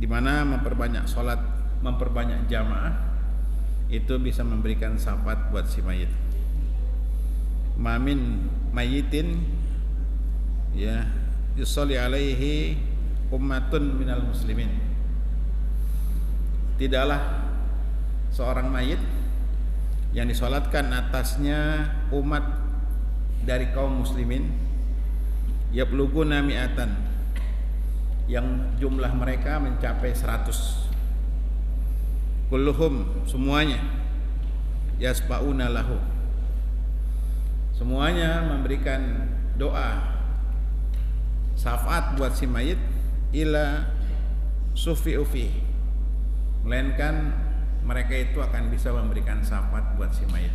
di mana memperbanyak sholat, memperbanyak jamaah itu bisa memberikan syafaat buat si mayit. Mamin mayitin ya yusolli alaihi ummatun minal muslimin. Tidaklah seorang mayit yang disolatkan atasnya umat dari kaum muslimin yabluguna mi'atan, yang jumlah mereka mencapai 100. Kulluhum, semuanya, yasba'una lahu, semuanya memberikan doa syafaat buat si mayit ila sufi'u fi, melainkan mereka itu akan bisa memberikan syafaat buat si mayit.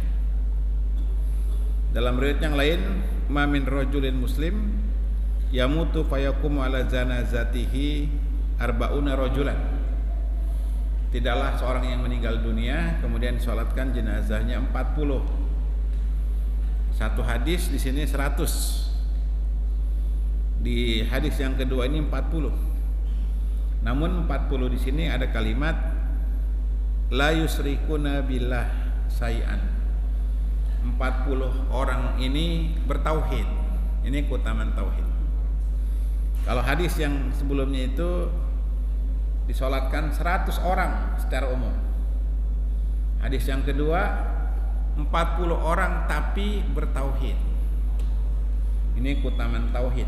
Dalam riwayat yang lain, ma min rajulin muslim yamutu fayaqumu ala janazatihi arba'una rajulan. Tidaklah seorang yang meninggal dunia kemudian disolatkan jenazahnya 40. Satu hadis di sini 100. Di hadis yang kedua ini 40. Namun 40 di sini ada kalimat la yusrikuna billah syai'an. 40 orang ini bertauhid. Ini keutamaan tauhid. Kalau hadis yang sebelumnya itu disolatkan 100 orang secara umum. Hadis yang kedua 40 orang tapi bertauhid. Ini keutamaan tauhid.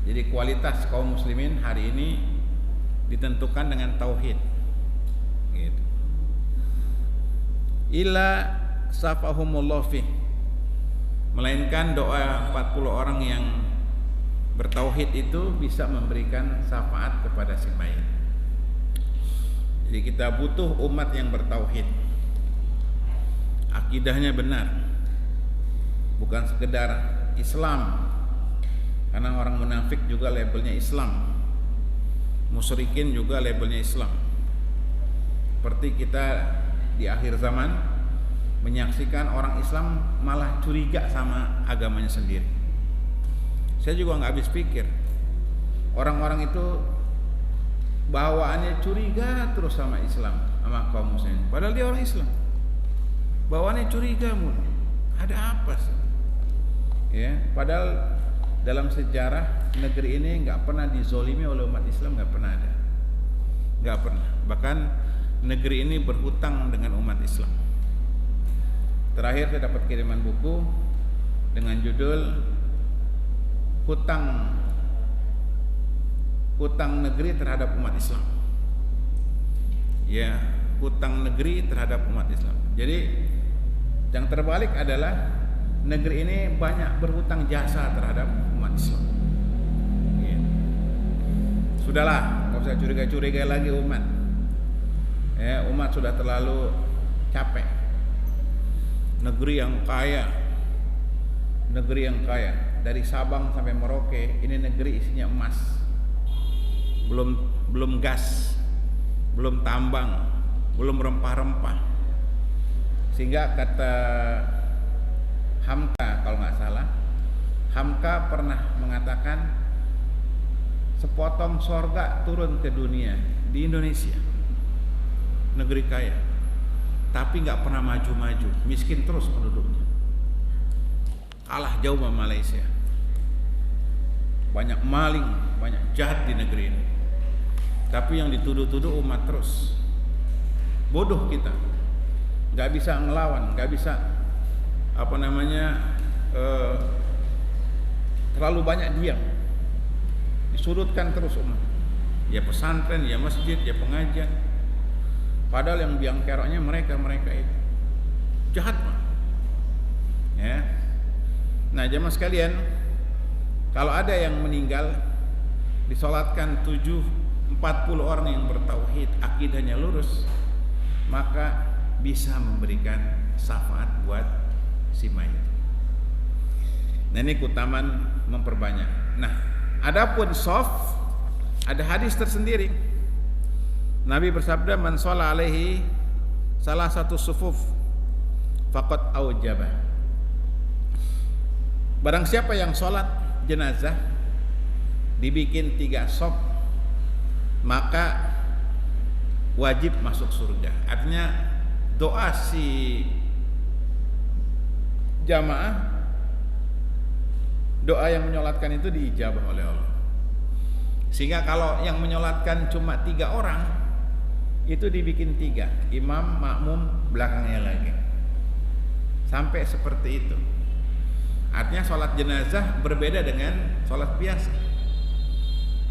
Jadi kualitas kaum muslimin hari ini ditentukan dengan tauhid. Gitu. Ila safahumullah fi, melainkan doa 40 orang yang bertauhid itu bisa memberikan syafaat kepada si mayit. Jadi kita butuh umat yang bertauhid, akidahnya benar, bukan sekedar Islam. Karena orang munafik juga labelnya Islam, musyrikin juga labelnya Islam. Seperti kita di akhir zaman menyaksikan orang Islam malah curiga sama agamanya sendiri. Saya juga nggak habis pikir, orang-orang itu bawaannya curiga terus sama Islam, sama kaum muslimin. Padahal dia orang Islam, bawaannya curiga mulu. Ada apa sih? Ya, padahal dalam sejarah negeri ini nggak pernah dizolimi oleh umat Islam, nggak pernah ada, nggak pernah. Bahkan negeri ini berhutang dengan umat Islam. Terakhir saya dapat kiriman buku dengan judul hutang negeri terhadap umat Islam. Ya, hutang negeri terhadap umat Islam. Jadi yang terbalik adalah negeri ini banyak berhutang jasa terhadap umat Islam. Ya. Sudahlah, nggak usah curiga-curiga lagi umat. Ya, umat sudah terlalu capek. Negeri yang kaya, dari Sabang sampai Merauke, ini negeri isinya emas, belum gas, belum tambang, belum rempah-rempah. Sehingga kata Hamka, kalau nggak salah, Hamka pernah mengatakan sepotong sorga turun ke dunia di Indonesia, negeri kaya, tapi nggak pernah maju-maju, miskin terus penduduknya, kalah jauh sama Malaysia. Banyak maling, banyak jahat di negeri ini, tapi yang dituduh-tuduh umat terus. Bodoh kita, nggak bisa ngelawan, nggak bisa terlalu banyak diam, disurutkan terus umat. Ya pesantren, ya masjid, ya pengajian. Padahal yang biang keroknya mereka itu jahat mah. Ya. Nah, jemaah sekalian, kalau ada yang meninggal disolatkan 40 orang yang bertauhid, akidahnya lurus, maka bisa memberikan syafaat buat si mayit. Nah, ini keutamaan memperbanyak. Nah, adapun soft, ada hadis tersendiri. Nabi bersabda, man shalla alaihi salah satu sufuf faqad aujabah. Barang siapa yang sholat jenazah dibikin 3 sop, maka wajib masuk surga. Artinya doa si jamaah, doa yang menyolatkan itu diijabah oleh Allah. Sehingga kalau yang menyolatkan cuma 3 orang, itu dibikin 3, imam, makmum, belakangnya lagi, sampai seperti itu. Artinya sholat jenazah berbeda dengan sholat biasa.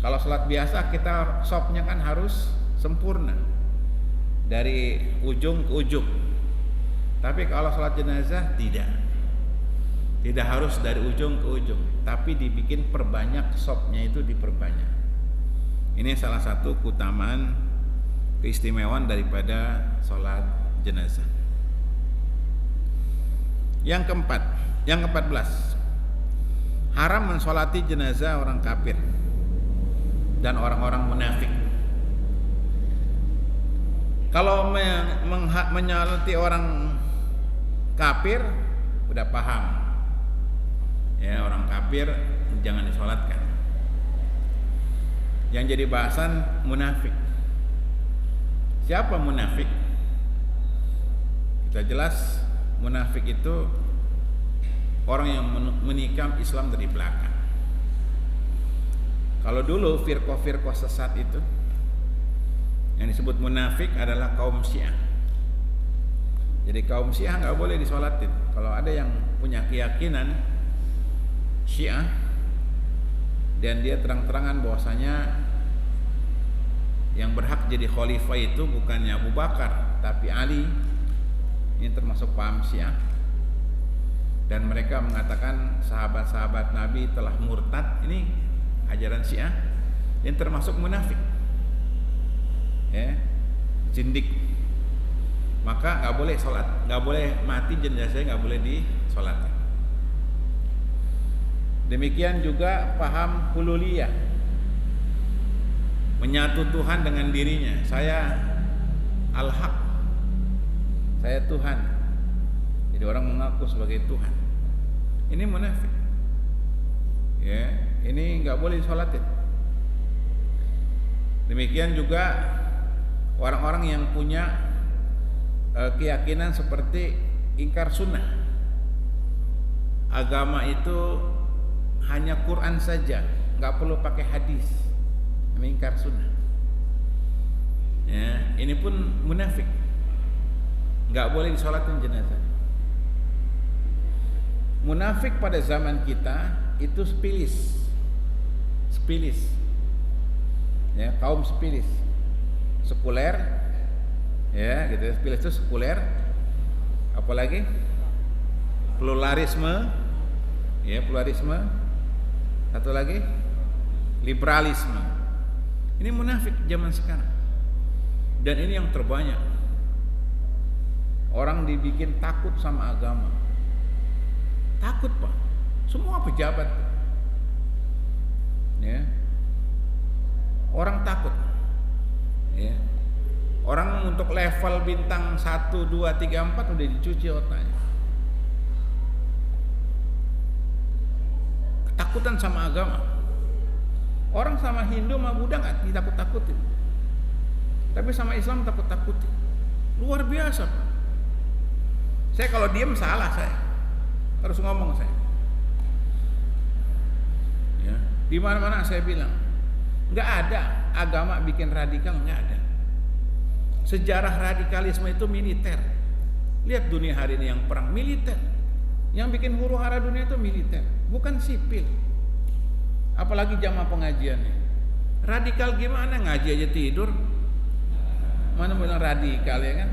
Kalau sholat biasa kita sopnya kan harus sempurna dari ujung ke ujung. Tapi kalau sholat jenazah tidak harus dari ujung ke ujung, tapi dibikin perbanyak, sopnya itu diperbanyak. Ini salah satu keutamaan, keistimewaan daripada sholat jenazah. Yang ke-14, haram mensolati jenazah orang kafir dan orang-orang munafik. Kalau menyolati orang kafir udah paham, ya, orang kafir jangan disolatkan. Yang jadi bahasan munafik. Siapa munafik? Kita jelas, munafik itu orang yang menikam Islam dari belakang. Kalau dulu firqah-firqah sesat itu yang disebut munafik adalah kaum Syiah. Jadi kaum Syiah nggak boleh disolatin. Kalau ada yang punya keyakinan Syiah dan dia terang-terangan bahwasanya yang berhak jadi khalifah itu bukannya Abu Bakar tapi Ali, ini termasuk paham Syiah. Dan mereka mengatakan sahabat-sahabat Nabi telah murtad, ini ajaran Syiah, yang termasuk munafik, ya, jindik. Maka nggak boleh sholat, nggak boleh mati jenazahnya, nggak boleh disolatkan. Demikian juga paham hululiyah, menyatu Tuhan dengan dirinya. Saya al-haq, saya Tuhan. Jadi orang mengaku sebagai Tuhan. Ini munafik. Ya, ini nggak boleh disolatin. Demikian juga orang-orang yang punya keyakinan seperti ingkar sunnah. Agama itu hanya Quran saja, nggak perlu pakai hadis. Ingkar sunnah. Ya, ini pun munafik. Nggak boleh disolatin jenazah. Munafik pada zaman kita itu sepilis, ya, kaum sepilis, sekuler, ya, gitu. Sepilis itu sekuler, apalagi pluralisme, ya, pluralisme. Satu lagi liberalisme. Ini munafik zaman sekarang, dan ini yang terbanyak. Orang dibikin takut sama agama. Takut, Pak. Semua pejabat, ya, orang takut, ya. Orang untuk level bintang 1, 2, 3, 4 udah dicuci otaknya. Ketakutan sama agama. Orang sama Hindu sama Buddha nggak ditakut-takutin, tapi sama Islam takut-takutin. Luar biasa, Pak. Saya kalau diem salah, saya harus ngomong saya. Ya, di mana-mana saya bilang, nggak ada agama bikin radikal, nggak ada. Sejarah radikalisme itu militer. Lihat dunia hari ini yang perang militer, yang bikin huru hara dunia itu militer, bukan sipil. Apalagi jamaah pengajiannya. Radikal gimana? Ngaji aja tidur. Mana bilang radikal, ya kan?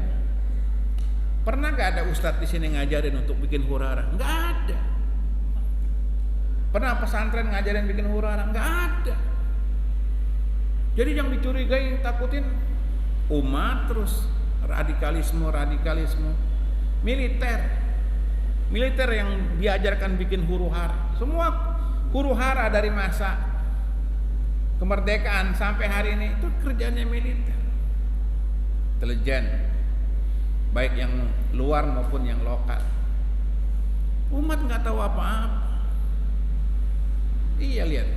Pernah nggak ada ustadz di sini ngajarin untuk bikin huru hara? Nggak ada. Pernah pesantren ngajarin bikin huru hara? Nggak ada. Jadi yang dicurigai, takutin umat terus, radikalisme, militer yang diajarkan bikin huru hara. Semua huru hara dari masa kemerdekaan sampai hari ini itu kerjanya militer, intelijen, baik yang luar maupun yang lokal. Umat nggak tahu apa-apa. Iya, lihat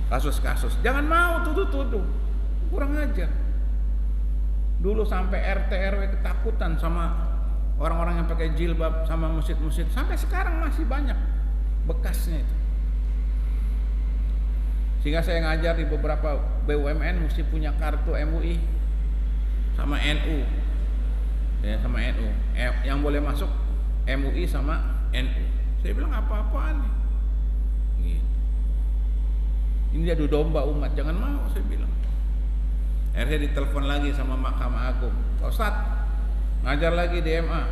kasus-kasus. Jangan mau tuduh-tuduh, kurang ajar. Dulu sampai RT RW ketakutan sama orang-orang yang pakai jilbab, sama masjid-masjid. Sampai sekarang masih banyak bekasnya itu. Sehingga saya ngajar di beberapa BUMN mesti punya kartu MUI sama NU, ya, sama NU. Yang boleh masuk MUI sama NU. Saya bilang apa-apaan nih. Gitu. Ini adu domba umat, jangan mau, saya bilang. Akhirnya ditelepon lagi sama Mahkamah Agung. Pak Ustadz, ngajar lagi di MA.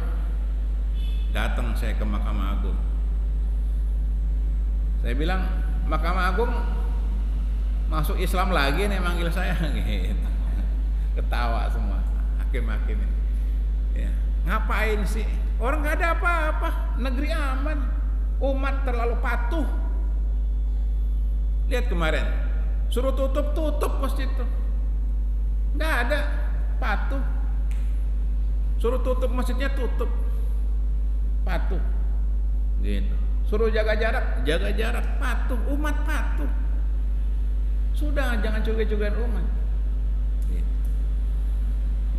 Datang saya ke Mahkamah Agung. Saya bilang, Mahkamah Agung masuk Islam lagi nih manggil saya, gitu. Ketawa semua hakim-hakim ini. Ya. Ngapain sih? Orang nggak ada apa-apa, negeri aman, umat terlalu patuh. Lihat kemarin, suruh tutup masjid itu, nggak ada, patuh. Suruh tutup masjidnya tutup, patuh. Gitu. Suruh jaga jarak, patuh, umat patuh. Sudah, jangan juga-jugaan umat. Gitu.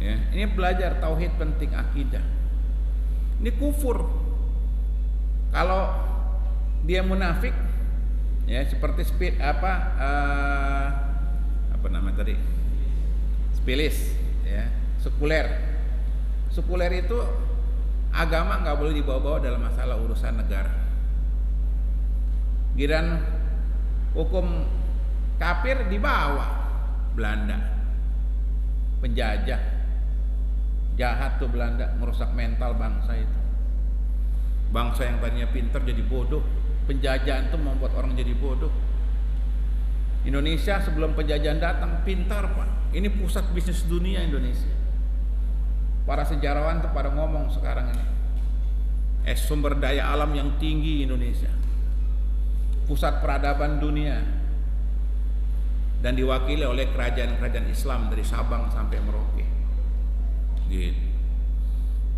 Ya, ini belajar tauhid penting, akidah. Ini kufur. Kalau dia munafik, ya seperti apa nama tadi? Spilis, ya, sekuler. Sekuler itu agama nggak boleh dibawa-bawa dalam masalah urusan negara. Giliran hukum kafir dibawa, Belanda, penjajah, jahat tuh Belanda, merusak mental bangsa itu. Bangsa yang tadinya pintar jadi bodoh. Penjajahan tuh membuat orang jadi bodoh. Indonesia sebelum penjajahan datang pintar, Pak. Ini pusat bisnis dunia Indonesia. Para sejarawan tuh pada ngomong sekarang ini, sumber daya alam yang tinggi Indonesia, pusat peradaban dunia, dan diwakili oleh kerajaan-kerajaan Islam dari Sabang sampai Merauke. Gitu.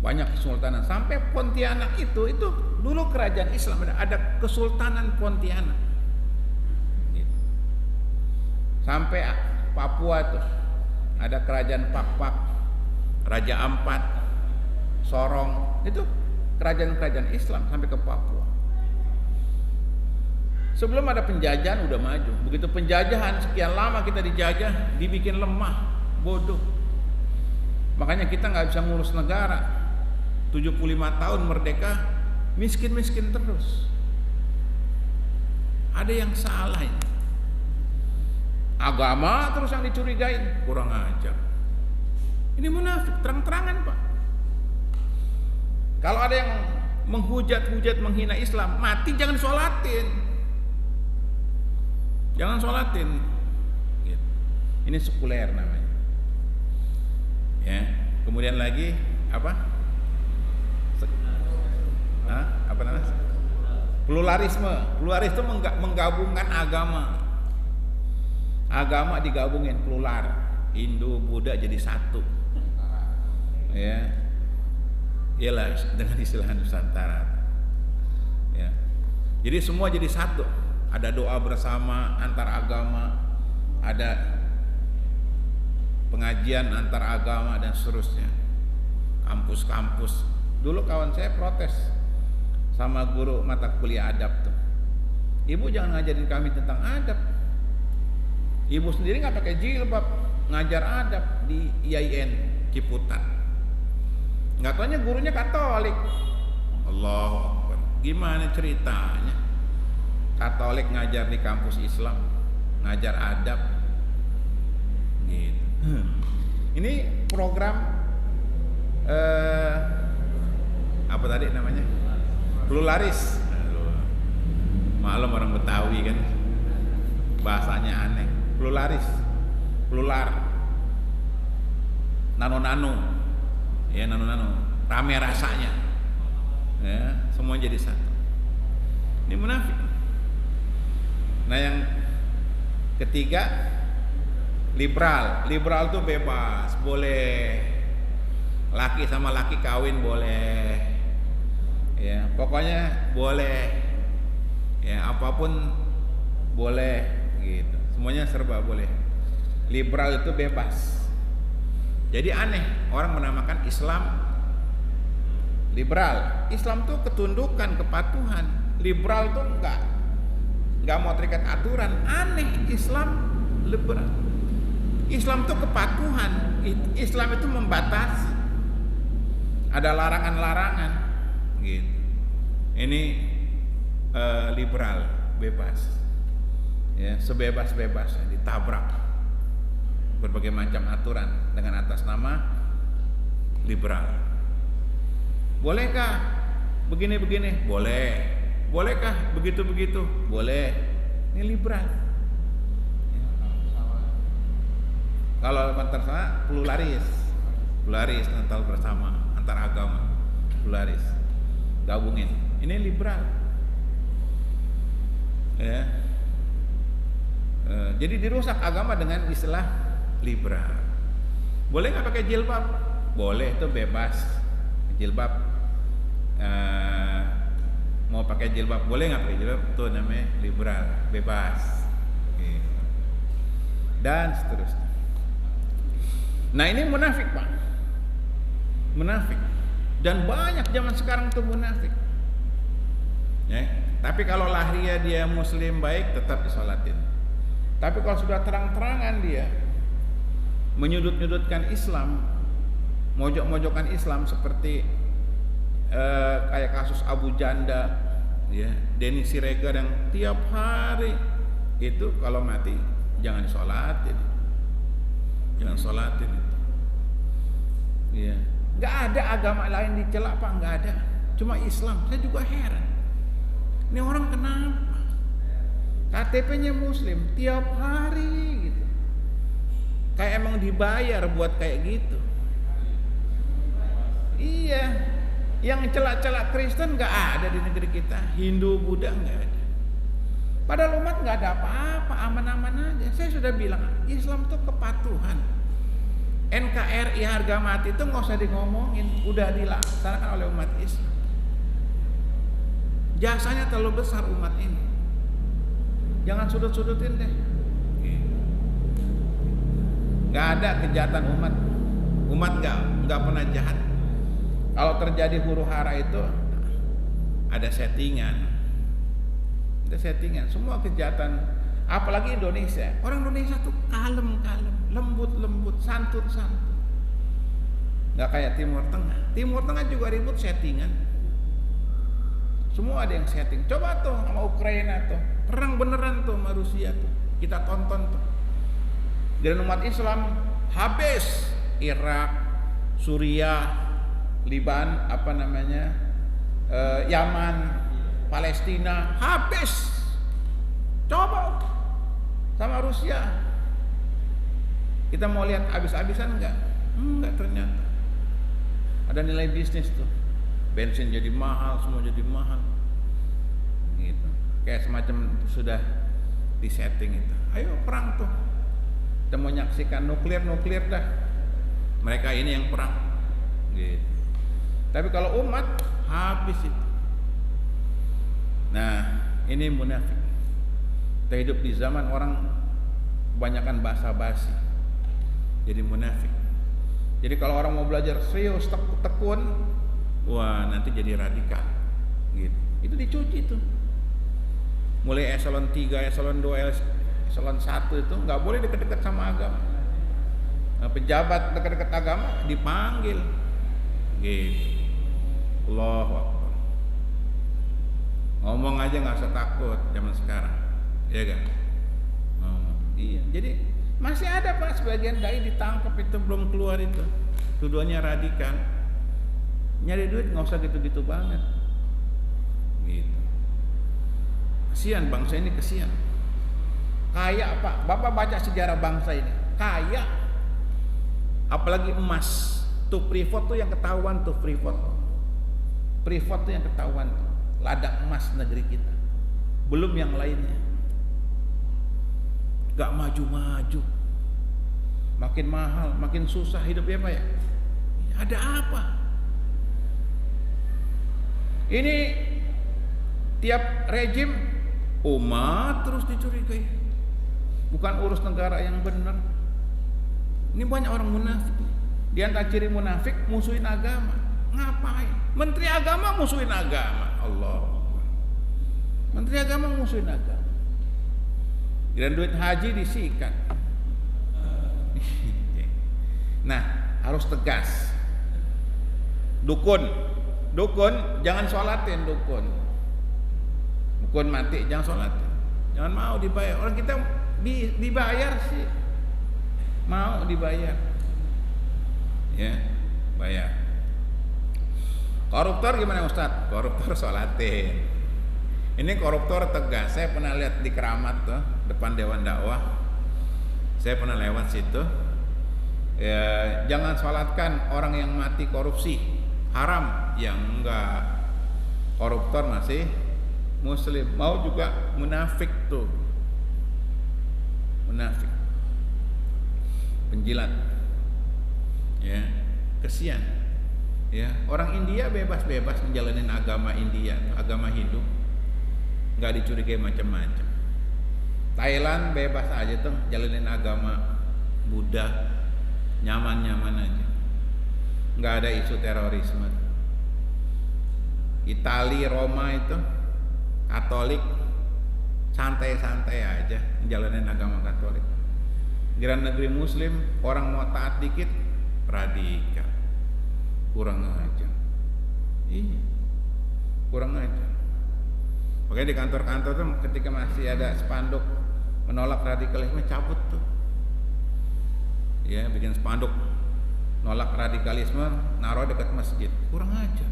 Banyak kesultanan sampai Pontianak itu dulu kerajaan Islam, ada Kesultanan Pontianak. Gitu. Sampai Papua tuh ada kerajaan Pak, Raja Ampat, Sorong, itu kerajaan-kerajaan Islam sampai ke Papua. Sebelum ada penjajahan udah maju. Begitu penjajahan, sekian lama kita dijajah, dibikin lemah, bodoh. Makanya kita nggak bisa ngurus negara. 75 tahun merdeka, miskin-miskin terus. Ada yang salah ini. Agama terus yang dicurigain, kurang ajar. Ini munafik, terang-terangan, Pak. Kalau ada yang menghujat-hujat, menghina Islam, mati jangan sholatin. Jangan sholatin. Gitu. Ini sekuler namanya. Ya. Kemudian lagi apa? Apa namanya? Pluralisme. Pluralisme itu menggabungkan agama. Agama digabungin, plural. Hindu, Buddha jadi satu. Ya. Iyalah dengan istilah Nusantara. Ya. Jadi semua jadi satu. Ada doa bersama antar agama, ada pengajian antar agama dan seterusnya. Kampus-kampus. Dulu kawan saya protes sama guru mata kuliah adab tuh. Ibu jangan ngajarin kami tentang adab. Ibu sendiri nggak pakai jilbab, ngajar adab di IAIN Ciputat. Nggak taunya gurunya Katolik. Allahu Akbar. Gimana ceritanya? Katolik ngajar di kampus Islam, ngajar adab, gitu. Ini program apa tadi namanya? Pluralis. Maklum orang Betawi kan, bahasanya aneh. Pluralis, plural, nano, ya nano, rame rasanya, ya semua jadi satu. Ini munafik. Nah yang ketiga, liberal tuh bebas, boleh laki sama laki kawin boleh, ya pokoknya boleh, ya apapun boleh gitu. semuanya serba boleh. Liberal itu bebas. Jadi aneh orang menamakan Islam liberal. Islam tuh ketundukan, kepatuhan. Liberal tuh enggak mau terikat aturan. Aneh, Islam liberal. Islam tuh kepatuhan. Islam itu membatasi. Ada larangan-larangan gitu. Ini liberal, bebas. Ya, sebebas-bebasnya ditabrak berbagai macam aturan dengan atas nama liberal. Bolehkah begini-begini? Boleh. Bolehkah begitu-begitu? Boleh. Ini liberal. Ya. Kalau terserah pluralis Natal bersama antar agama, pluralis gabungin. Ini liberal. Ya. Jadi dirusak agama dengan istilah liberal. Boleh nggak pakai jilbab? Boleh, itu bebas. Jilbab mau pakai jilbab boleh nggak pakai jilbab? Itu namanya liberal, bebas. Dan seterusnya. Nah ini munafik Pak, munafik. Dan banyak zaman sekarang tuh munafik. Ya. Tapi kalau lahiriah dia Muslim baik, tetap disolatin. Tapi kalau sudah terang-terangan dia menyudut-nyudutkan Islam, mojok-mojokan Islam seperti kayak kasus Abu Janda, ya, Denny Siregar yang tiap hari itu kalau mati jangan disolatin, jangan sholatin itu. Ya, nggak ada agama lain dicela Pak, nggak ada, cuma Islam. Saya juga heran, ini orang kenapa? KTP-nya Muslim tiap hari gitu, kayak emang dibayar buat kayak gitu. Iya, yang celak-celak Kristen nggak ada di negeri kita, Hindu, Buddha nggak ada. Padahal umat nggak ada apa-apa, aman-aman aja. Saya sudah bilang, Islam tuh kepatuhan. NKRI harga mati itu nggak usah ngomongin, udah dilaksanakan oleh umat Islam. Jasanya terlalu besar umat ini. Jangan sudut-sudutin deh. Nggak ada kejahatan umat. Umat nggak pernah jahat. Kalau terjadi huru hara itu ada settingan. Ada settingan. Semua kejahatan, apalagi Indonesia. Orang Indonesia tuh kalem-kalem, lembut-lembut, santun-santun. Nggak kayak Timur Tengah. Timur Tengah juga ribut settingan. Semua ada yang setting. Coba tuh sama Ukraina tuh, perang beneran tuh sama Rusia tuh. Kita tonton tuh. Dan umat Islam habis. Irak, Suriah, Liban, Yaman, Palestina, habis. Coba sama Rusia. Kita mau lihat habis-habisan enggak? Enggak ternyata. Ada nilai bisnis tuh. Bensin jadi mahal, semua jadi mahal. Gitu. Kayak semacam sudah disetting itu. Ayo perang tuh. Kita mau menyaksikan nuklir dah. Mereka ini yang perang. Gitu. Tapi kalau umat habis itu. Nah, ini munafik. Kita hidup di zaman orang kebanyakan basa-basi. Jadi munafik. Jadi kalau orang mau belajar serius, tekun, wah nanti jadi radikal. Gitu. Itu dicuci tuh. Mulai eselon 3, eselon 2, eselon 1 itu nggak boleh dekat-dekat sama agama. Nah, pejabat dekat-dekat agama dipanggil. Gitu. Allahu Akbar. Ngomong aja nggak usah takut zaman sekarang, ya kan? Iya. Jadi masih ada Pak sebagian dai ditangkap itu belum keluar itu. Tuduhannya radikal. Nyari duit nggak usah gitu-gitu banget. Gitu. Kasihan bangsa ini, kasihan. Kaya Pak. Bapak baca sejarah bangsa ini. Kaya. Apalagi emas. Tuh Freeport tuh yang ketahuan tuh Freeport. Freeport tuh yang ketahuan tuh. Ladang emas negeri kita. Belum yang lainnya. Gak maju-maju. Makin mahal, makin susah hidupnya Pak ya. Ada apa? Ini tiap rejim umat terus dicurigai. bukan urus negara yang benar. Ini banyak orang munafik. Di antara ciri munafik musuhin agama. Ngapain? Menteri agama musuhin agama. Allah. Menteri agama musuhin agama. Dan duit haji disikat. Nah, harus tegas. Dukun jangan sholatin dukun mati jangan sholatin, jangan mau dibayar. Orang kita dibayar sih, mau dibayar, ya bayar. Koruptor gimana Ustaz? Koruptor sholatin. Ini koruptor tegas. Saya pernah lihat di Keramat tuh, depan Dewan Dakwah. Saya pernah lewat situ. Ya, jangan sholatkan orang yang mati korupsi, haram. Yang enggak, koruptor masih muslim, mau juga munafik tuh, munafik, penjilat, ya kesian, ya orang India bebas-bebas menjalanin agama India, agama Hindu, nggak dicurigai macam-macam. Thailand bebas aja tuh jalanin agama Buddha, nyaman-nyaman aja, nggak ada isu terorisme. Itali, Roma itu Katolik, santai-santai aja menjalanin agama Katolik. Giliran negeri Muslim, orang mau taat dikit radikal, kurang ajar. Iya, kurang ajar. Makanya di kantor-kantor tuh ketika masih ada spanduk menolak radikalisme, cabut tuh. Ya, bikin spanduk nolak radikalisme, naruh dekat masjid, kurang ajar,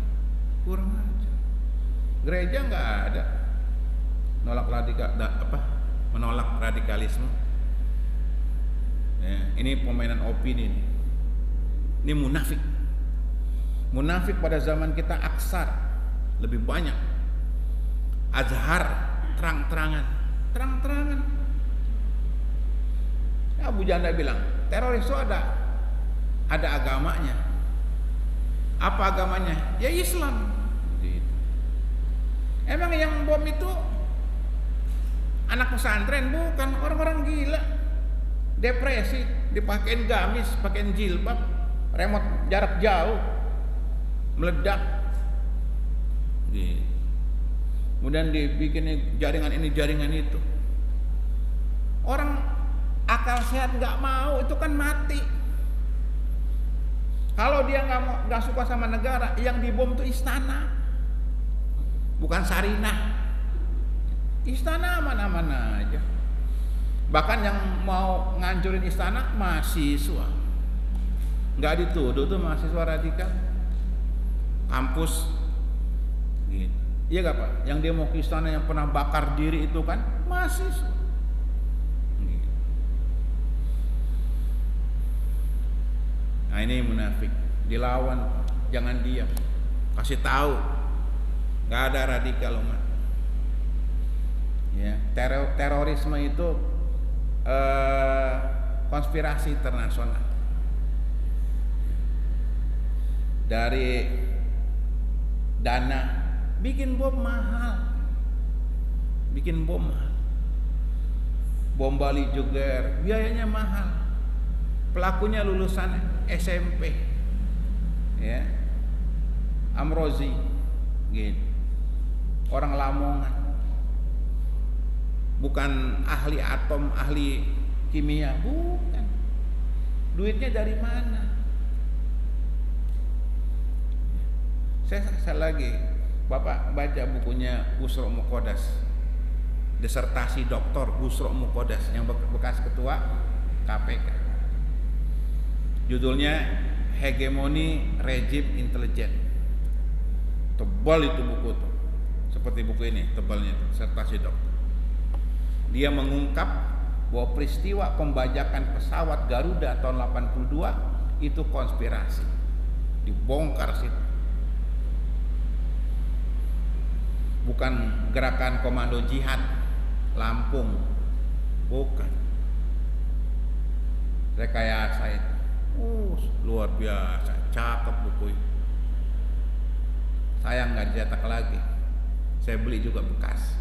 kurang ajar. Gereja nggak ada menolak radikalisme. Ya, ini permainan opini nih. Ini munafik. Munafik pada zaman kita aksar, lebih banyak. Azhar terang-terangan. Ya, Abu Janda bilang teroris itu ada agamanya. Apa agamanya? Ya Islam. Emang yang bom itu anak pesantren? Bukan, orang-orang gila, depresi, dipakein gamis, pakein jilbab, remote jarak jauh, meledak. Kemudian dibikin jaringan ini, jaringan itu. Orang akal sehat nggak mau, itu kan mati. Kalau dia nggak suka sama negara, yang dibom itu istana, bukan Sarinah. Istana aman-aman aja. Bahkan yang mau ngancurin istana mahasiswa, nggak dituduh tuh mahasiswa radikal. Kampus, gitu. Iya gak Pak? Yang dia mau ke istana, yang pernah bakar diri itu kan mahasiswa. Gitu. Nah ini munafik, dilawan, jangan diam, kasih tahu. Nggak ada radikal umat. Ya, terorisme itu konspirasi internasional. Dari dana, bikin bom mahal, bom Bali juga biayanya mahal. Pelakunya lulusan SMP, ya, Amrozi, gitu. Orang Lamongan, bukan ahli atom, ahli kimia, bukan. Duitnya dari mana? Saya lagi, Bapak baca bukunya Busro Mukodas, disertasi doktor Busro Mukodas yang bekas ketua KPK. Judulnya Hegemoni Rejim Intelijen. Tebal itu buku tuh. Seperti buku ini, tebalnya itu, disertasi dokter. Dia mengungkap bahwa peristiwa pembajakan pesawat Garuda tahun 82 itu konspirasi. Dibongkar situ. Bukan gerakan komando jihad Lampung, bukan. Rekayasa itu. Luar biasa, cakep buku itu. Sayang nggak dicetak lagi. Saya beli juga bekas.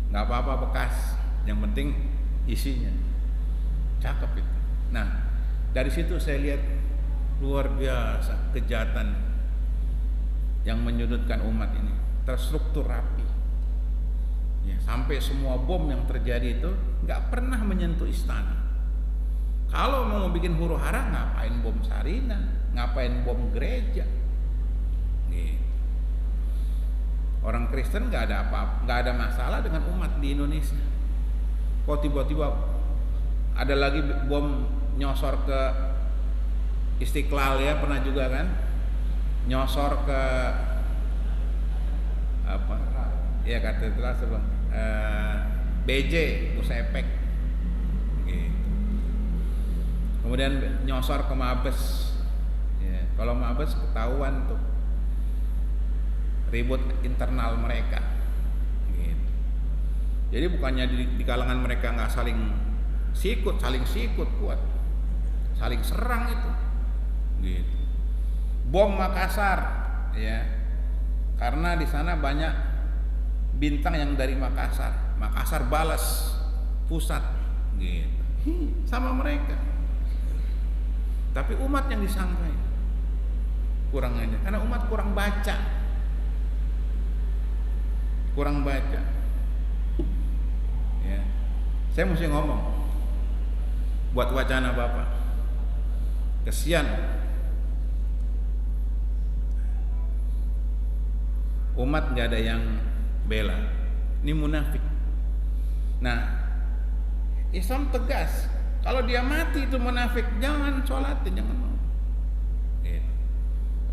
Nggak apa-apa bekas, yang penting isinya. Cakep itu. Nah, dari situ saya lihat luar biasa kejahatan yang menyudutkan umat ini, terstruktur rapi. Ya, sampai semua bom yang terjadi itu nggak pernah menyentuh istana. Kalau mau bikin huru hara, ngapain bom Sarina, ngapain bom gereja? Nih. Orang Kristen nggak ada apa-apa, nggak ada masalah dengan umat di Indonesia. Kok tiba-tiba ada lagi bom nyosor ke Istiqlal, ya pernah juga kan? Nyosor ke apa? Ya katedral sebelum BJ Musepek. Gitu. Kemudian nyosor ke Mabes. Ya, kalau Mabes ketahuan tuh ribut internal mereka. Gitu. Jadi bukannya di kalangan mereka nggak saling sikut kuat, saling serang itu. Gitu. Bom Makassar, ya, karena di sana banyak bintang yang dari Makassar. Makassar balas pusat, gitu. Sama mereka. Tapi umat yang disangkai kurang aja, karena umat kurang baca. Ya. Saya mesti ngomong buat wacana Bapak. Kesian umat nggak ada yang bela. Ini munafik. Nah, Islam tegas. Kalau dia mati itu munafik, jangan sholatin, jangan mau.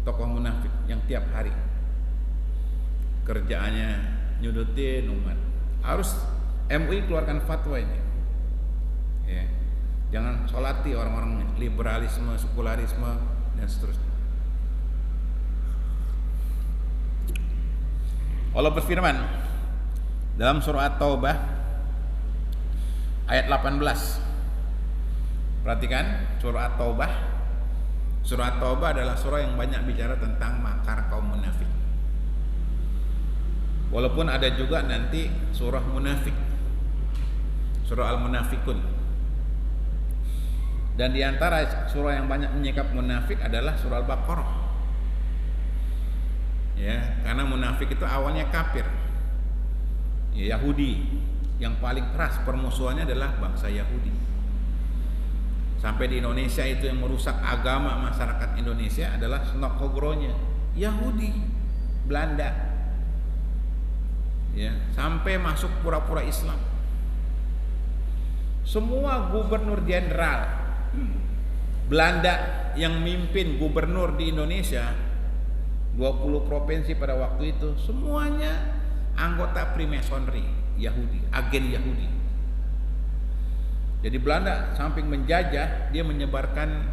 Tokoh munafik yang tiap hari kerjaannya nyudutin umat. Harus MUI keluarkan fatwa ini. Ya. Jangan sholati orang-orang liberalisme, sekularisme dan seterusnya. Allah berfirman dalam surah At-Taubah ayat 18. Perhatikan surah At-Taubah. Surah At-Taubah adalah surah yang banyak bicara tentang makar kaum munafik. Walaupun ada juga nanti surah munafik, surah Al-Munafikun. Dan di antara surah yang banyak menyikap munafik adalah surah Al-Baqarah. Ya, karena munafik itu awalnya kafir. Ya, Yahudi. Yang paling keras permusuhannya adalah bangsa Yahudi. Sampai di Indonesia itu yang merusak agama masyarakat Indonesia adalah snokhogronya Yahudi, Belanda. Ya, sampai masuk pura-pura Islam. Semua gubernur jenderal Belanda yang mimpin gubernur di Indonesia 20 provinsi pada waktu itu semuanya anggota Freemasonry Yahudi, agen Yahudi. Jadi Belanda samping menjajah, dia menyebarkan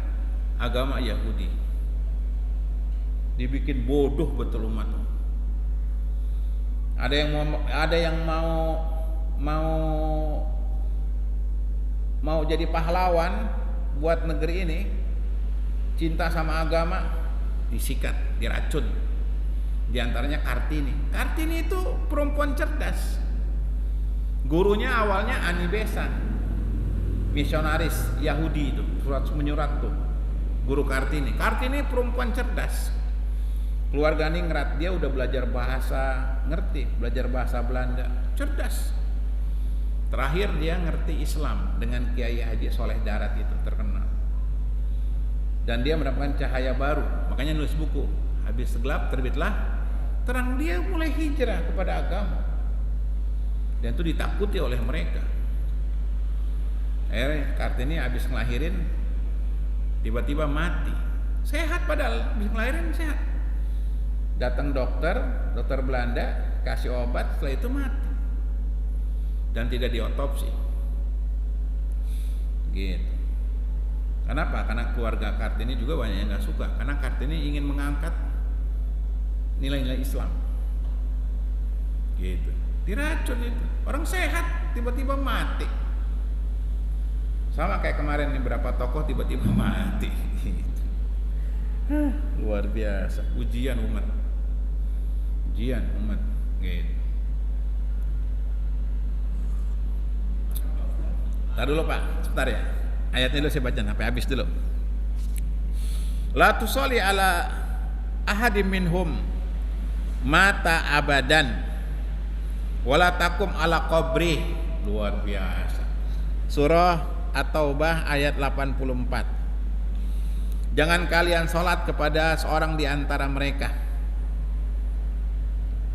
agama Yahudi. Dibikin bodoh betul umat. Ada yang mau jadi pahlawan buat negeri ini, cinta sama agama, disikat, diracun. Di antaranya Kartini. Kartini itu perempuan cerdas. Gurunya awalnya Ani Besan, misionaris Yahudi itu, menyurat tuh guru Kartini. Kartini perempuan cerdas, keluarga ningrat, dia udah belajar bahasa, belajar bahasa Belanda, cerdas. Terakhir dia ngerti Islam dengan Kiai Haji Soleh Darat itu terkenal, dan dia mendapatkan cahaya baru, makanya nulis buku Habis Gelap Terbitlah Terang. Dia mulai hijrah kepada agama, dan itu ditakuti oleh mereka. Akhirnya Kartini habis ngelahirin tiba-tiba mati. Sehat padahal habis ngelahirin sehat. Datang dokter Belanda kasih obat, setelah itu mati. Dan tidak diotopsi. Gitu. Kenapa? Karena keluarga Kartini juga banyak yang nggak suka. Karena Kartini ingin mengangkat nilai-nilai Islam. Gitu. Diracun itu. Orang sehat tiba-tiba mati. Sama kayak kemarin nih, berapa tokoh tiba-tiba mati. Luar biasa, ujian umat. Gitu. Tar dulu Pak, sebentar ya. Ayatnya dulu saya baca sampai habis dulu. La tusolli ala ahadim minhum mata abadan wala takum ala qabri. Luar biasa. Surah At-Taubah ayat 84. Jangan kalian sholat kepada seorang di antara mereka,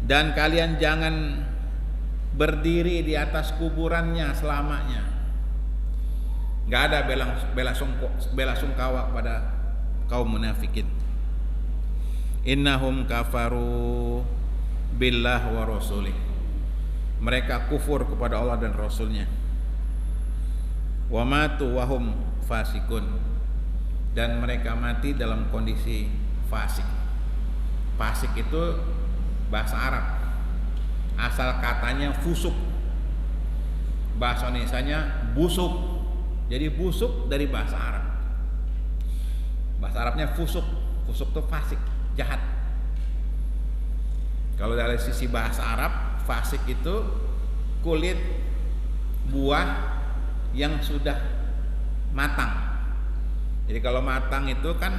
dan kalian jangan berdiri di atas kuburannya selamanya. Gak ada bela sungkawa pada kaum munafikin. Innahum kafaru billah wa rasulih. Mereka kufur kepada Allah dan Rasulnya. Wa matu wa hum fasikun. Dan mereka mati dalam kondisi fasik. Fasik itu bahasa Arab. Asal katanya fusuk. Bahasa Indonesianya busuk. Jadi busuk dari bahasa Arab. Bahasa Arabnya fusuk. Fusuk itu fasik, jahat. Kalau dari sisi bahasa Arab, fasik itu kulit buah yang sudah matang. Jadi kalau matang itu kan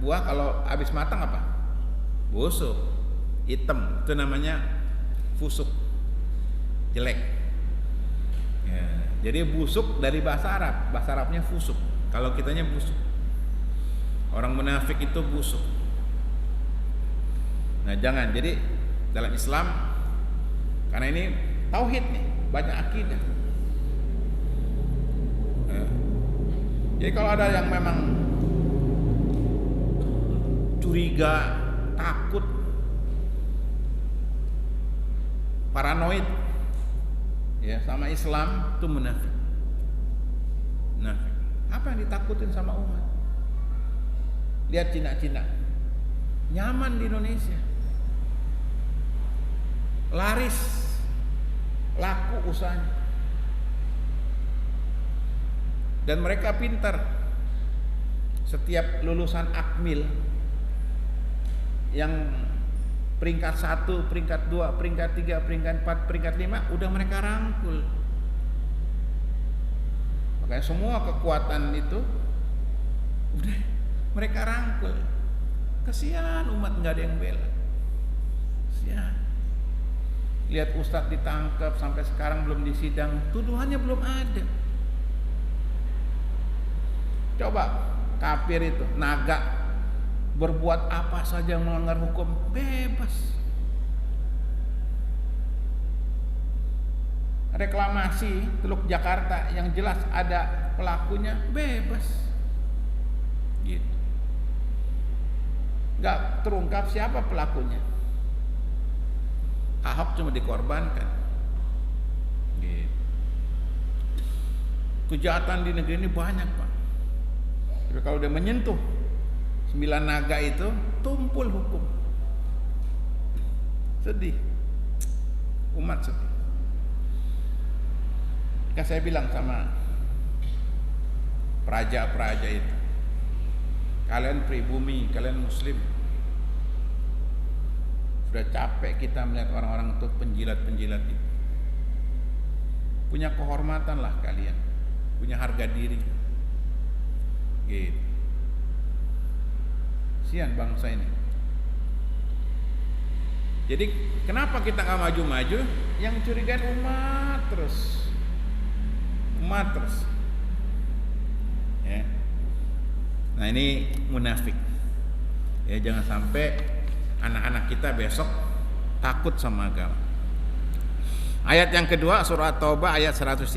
buah, kalau habis matang apa? Busuk, hitam. Itu namanya fusuk, jelek. Ya, jadi busuk dari bahasa Arab. Bahasa Arabnya fusuk. Kalau kitanya busuk. Orang munafik itu busuk. Nah jangan. Jadi dalam Islam, karena ini tauhid nih, banyak akidah. Jadi kalau ada yang memang curiga, takut, paranoid ya sama Islam, itu munafik. Munafik. Apa yang ditakutin sama umat? Lihat Cina-Cina, nyaman di Indonesia, laris, laku usahanya, dan mereka pintar. Setiap lulusan Akmil yang peringkat 1, peringkat 2, peringkat 3, peringkat 4, peringkat 5 udah mereka rangkul. Makanya semua kekuatan itu udah mereka rangkul. Kasihan umat nggak ada yang bela. Kasihan. Lihat ustadz ditangkap sampai sekarang belum disidang, tuduhannya belum ada. Coba kafir itu, naga, berbuat apa saja melanggar hukum, bebas. Reklamasi Teluk Jakarta yang jelas ada pelakunya, bebas. Gitu. Gak terungkap siapa pelakunya. Ahok cuma dikorbankan. Gitu. Kejahatan di negeri ini banyak Pak. Tapi kalau dia menyentuh 9 naga itu, tumpul hukum. Sedih. Umat sedih. Kan saya bilang sama praja-praja itu, kalian pribumi, kalian muslim, sudah capek kita melihat orang-orang itu penjilat-penjilat itu. Punya kehormatan lah kalian, punya harga diri. Gitu. Sian bangsa ini. Jadi kenapa kita nggak maju-maju? Yang curigain umat terus. Umat terus. Ya. Nah ini munafik. Ya jangan sampai anak-anak kita besok takut sama agama. Ayat yang kedua surah Taubah ayat 113.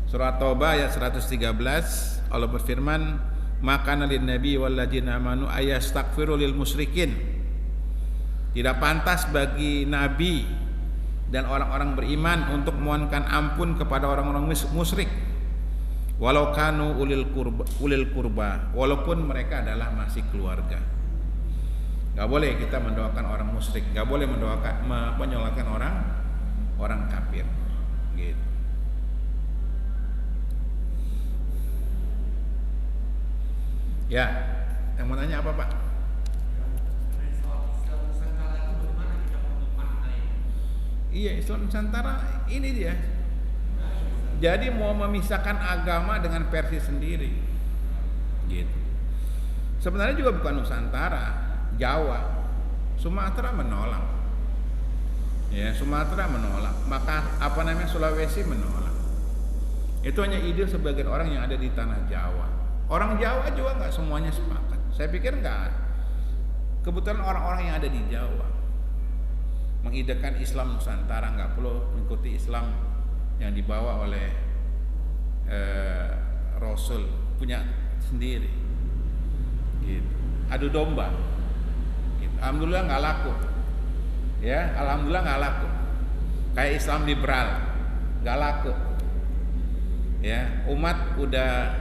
Surah Taubah ayat 113 Allah berfirman, maka lin nabi walladzina amanu ayastaghfiru lil musyrikin. Tidak pantas bagi nabi dan orang-orang beriman untuk memohonkan ampun kepada orang-orang musyrik, walau kanu ulil kurba, walaupun mereka adalah masih keluarga. Gak boleh kita mendoakan orang musyrik, gak boleh menyalahkan orang kafir. Gitu. Ya, yang mau nanya apa Pak? Iya, Islam Nusantara ini dia. Jadi mau memisahkan agama dengan versi sendiri, gitu. Sebenarnya juga bukan Nusantara, Jawa, Sumatera menolak, ya Sumatera menolak, maka Sulawesi menolak. Itu hanya ide sebagian orang yang ada di tanah Jawa. Orang Jawa juga nggak semuanya sepakat. Saya pikir nggak. Kebetulan orang-orang yang ada di Jawa mengidekan Islam Nusantara, nggak perlu mengikuti Islam yang dibawa oleh Rasul, punya sendiri, gitu. Adu domba, gitu. Alhamdulillah nggak laku, ya alhamdulillah nggak laku. Kayak Islam liberal nggak laku, ya umat udah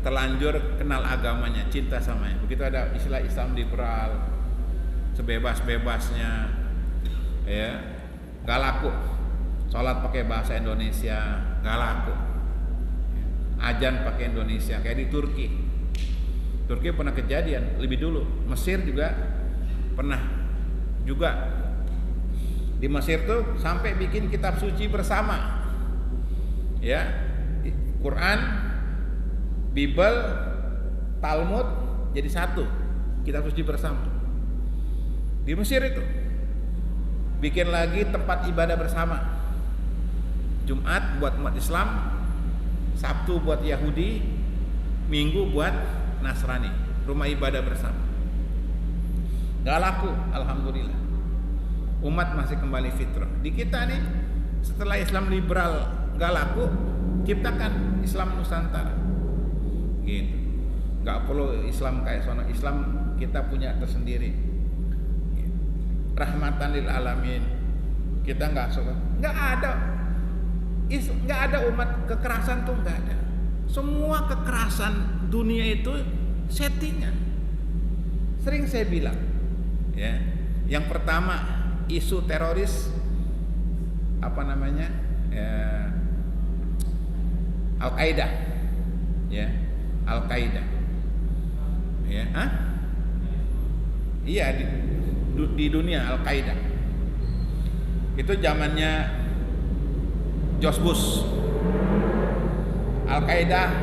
terlanjur kenal agamanya, cinta samanya. Begitu ada istilah Islam liberal, sebebas-bebasnya, ya nggak laku. Sholat pakai bahasa Indonesia nggak laku, ajan pakai Indonesia kayak di Turki. Turki pernah kejadian lebih dulu, Mesir juga pernah juga. Di Mesir tuh sampai bikin kitab suci bersama, ya Quran, Bible, Talmud jadi satu kitab suci bersama. Di Mesir itu bikin lagi tempat ibadah bersama. Jumat buat umat Islam, Sabtu buat Yahudi, Minggu buat Nasrani, rumah ibadah bersama. Gak laku, alhamdulillah. Umat masih kembali fitrah. Di kita nih, setelah Islam liberal gak laku, ciptakan Islam Nusantara, gitu. Gak perlu Islam kayak sono. Islam kita punya tersendiri, gitu. Rahmatan lil alamin. Kita gak suka, nggak ada umat kekerasan tuh, nggak ada. Semua kekerasan dunia itu settingan. Sering saya bilang, ya, yang pertama isu teroris Al-Qaeda, ya Al-Qaeda, ya, iya di dunia Al-Qaeda itu zamannya George Bush. Al-Qaeda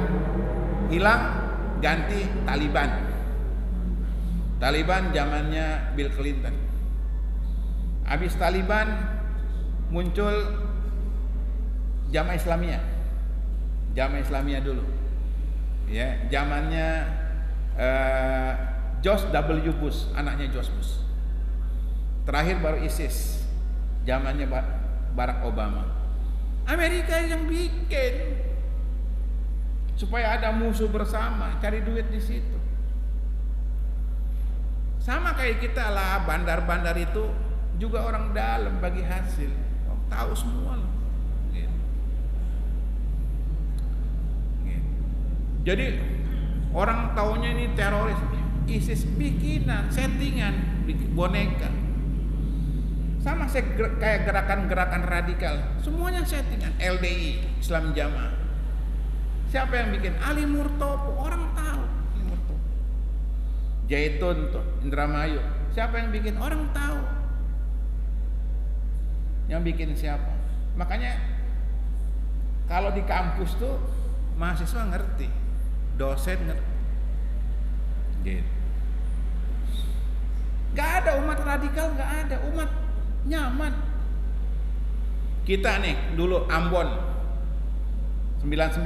hilang, ganti Taliban. Taliban zamannya Bill Clinton. Habis Taliban muncul Jamaah Islamiyah. Jamaah Islamiyah dulu, ya zamannya George W. Bush, anaknya George Bush. Terakhir baru ISIS, zamannya Barack Obama. Amerika yang bikin supaya ada musuh bersama, cari duit di situ. Sama kayak kita lah, bandar-bandar itu juga orang dalam bagi hasil, tahu semua loh. Gitu. Gitu. Jadi orang taunya ini teroris, ISIS bikinan, settingan, bikin boneka. Sama kayak gerakan-gerakan radikal, semuanya settingan. LDI, Islam Jamaah. Siapa yang bikin? Ali Murtopo, orang tahu Ali Murtopo. Jaitun tuh, Indramayu, siapa yang bikin? Orang tahu. Yang bikin siapa? Makanya kalau di kampus tuh mahasiswa ngerti, dosen ngerti. Gitu. Gak ada umat radikal, gak ada. Umat nyaman. Kita nih dulu Ambon 99,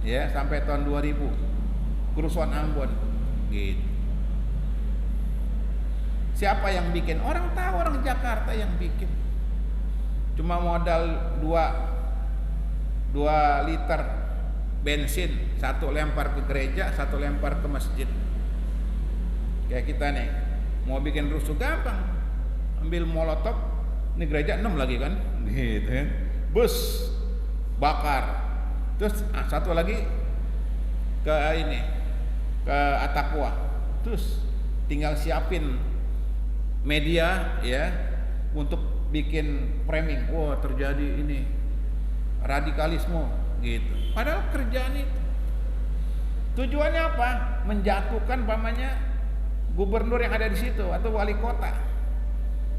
ya sampai tahun 2000 kerusuhan Ambon, gitu. Siapa yang bikin? Orang tahu, orang Jakarta yang bikin. Cuma modal 2 liter bensin, satu lempar ke gereja, satu lempar ke masjid. Kayak kita nih mau bikin rusuh gampang, ambil molotov, ini gereja 6 lagi kan, gitu kan, bus bakar, terus satu lagi ke Atakwa, terus tinggal siapin media ya untuk bikin framing, wah terjadi ini radikalisme gitu. Padahal kerjaan itu tujuannya apa? Menjatuhkan pamannya gubernur yang ada di situ atau wali kota.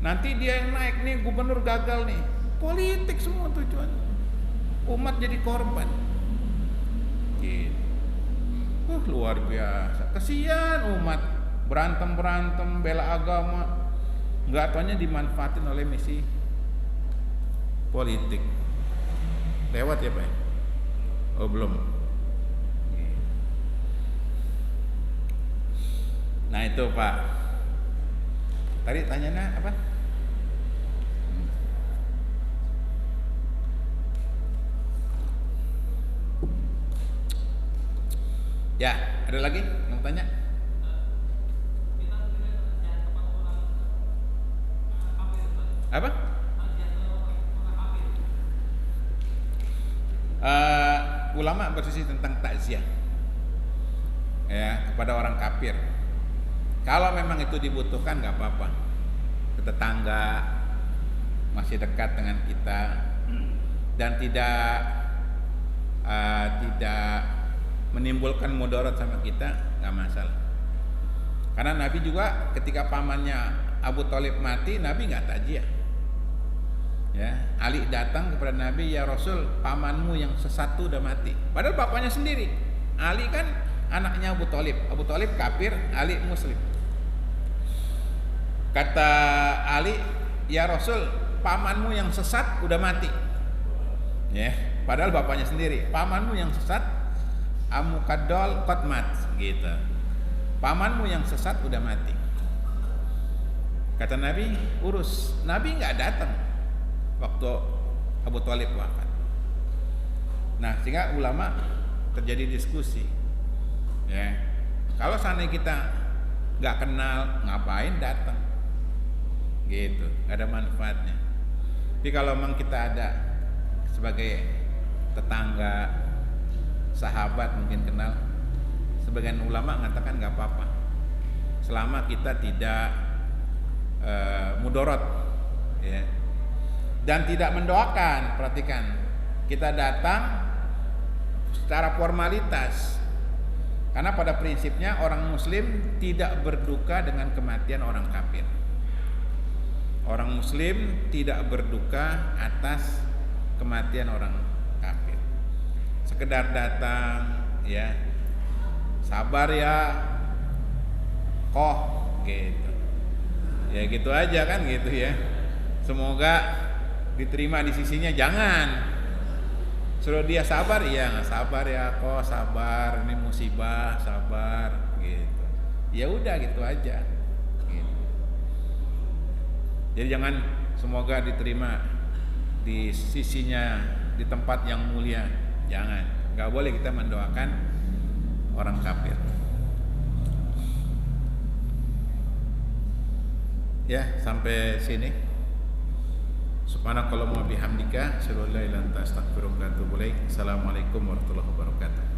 Nanti dia yang naik nih, gubernur gagal nih. Politik semua tujuannya. umat jadi korban. Gitu. Luar biasa. Kesian umat berantem bela agama, nggak taunya dimanfaatin oleh misi politik. Lewat ya Pak? Oh belum. Nah itu Pak. Tadi tanyanya apa? Ya, ada lagi yang tanya? Apa? Ulama bersisi tentang takziah ya kepada orang kafir. Kalau memang itu dibutuhkan nggak apa-apa. Tetangga masih dekat dengan kita dan tidak menimbulkan mudarat sama kita, nggak masalah. Karena Nabi juga ketika pamannya Abu Thalib mati, Nabi nggak takziah. Ya, Ali datang kepada Nabi, ya Rasul, pamanmu yang sesat udah mati. Padahal bapaknya sendiri. Ali kan anaknya Abu Thalib. Abu Thalib kafir, Ali Muslim. Kata Ali, ya Rasul, pamanmu yang sesat udah mati. Ya, padahal bapaknya sendiri. Pamanmu yang sesat, Amukadol Qatmat, gitu. Pamanmu yang sesat udah mati. Kata Nabi, urus. Nabi nggak datang waktu Abu Thalib wafat. Nah, sehingga ulama terjadi diskusi. Ya, kalau seandainya kita nggak kenal, ngapain datang? Gitu, nggak ada manfaatnya. Tapi kalau memang kita ada sebagai tetangga, sahabat mungkin kenal, sebagian ulama mengatakan nggak apa-apa, selama kita tidak mudorot, ya. Dan tidak mendoakan. Perhatikan, kita datang secara formalitas, karena pada prinsipnya orang muslim tidak berduka dengan kematian orang kafir. Orang muslim tidak berduka atas kematian orang kafir. Sekedar datang, ya, sabar ya koh, gitu ya, gitu aja kan, gitu ya, semoga diterima di sisinya. Jangan suruh dia sabar, iya nggak sabar ya kok, sabar, ini musibah, sabar, gitu. Ya udah gitu aja, gitu. Jadi jangan semoga diterima di sisinya di tempat yang mulia, jangan. Nggak boleh kita mendoakan orang kafir. Ya, sampai sini. Subhanakallahumma bihamdika, asyhadu an la ilaha illa anta, astaghfiruka wa atubu ilaik. Assalamualaikum warahmatullahi wabarakatuh.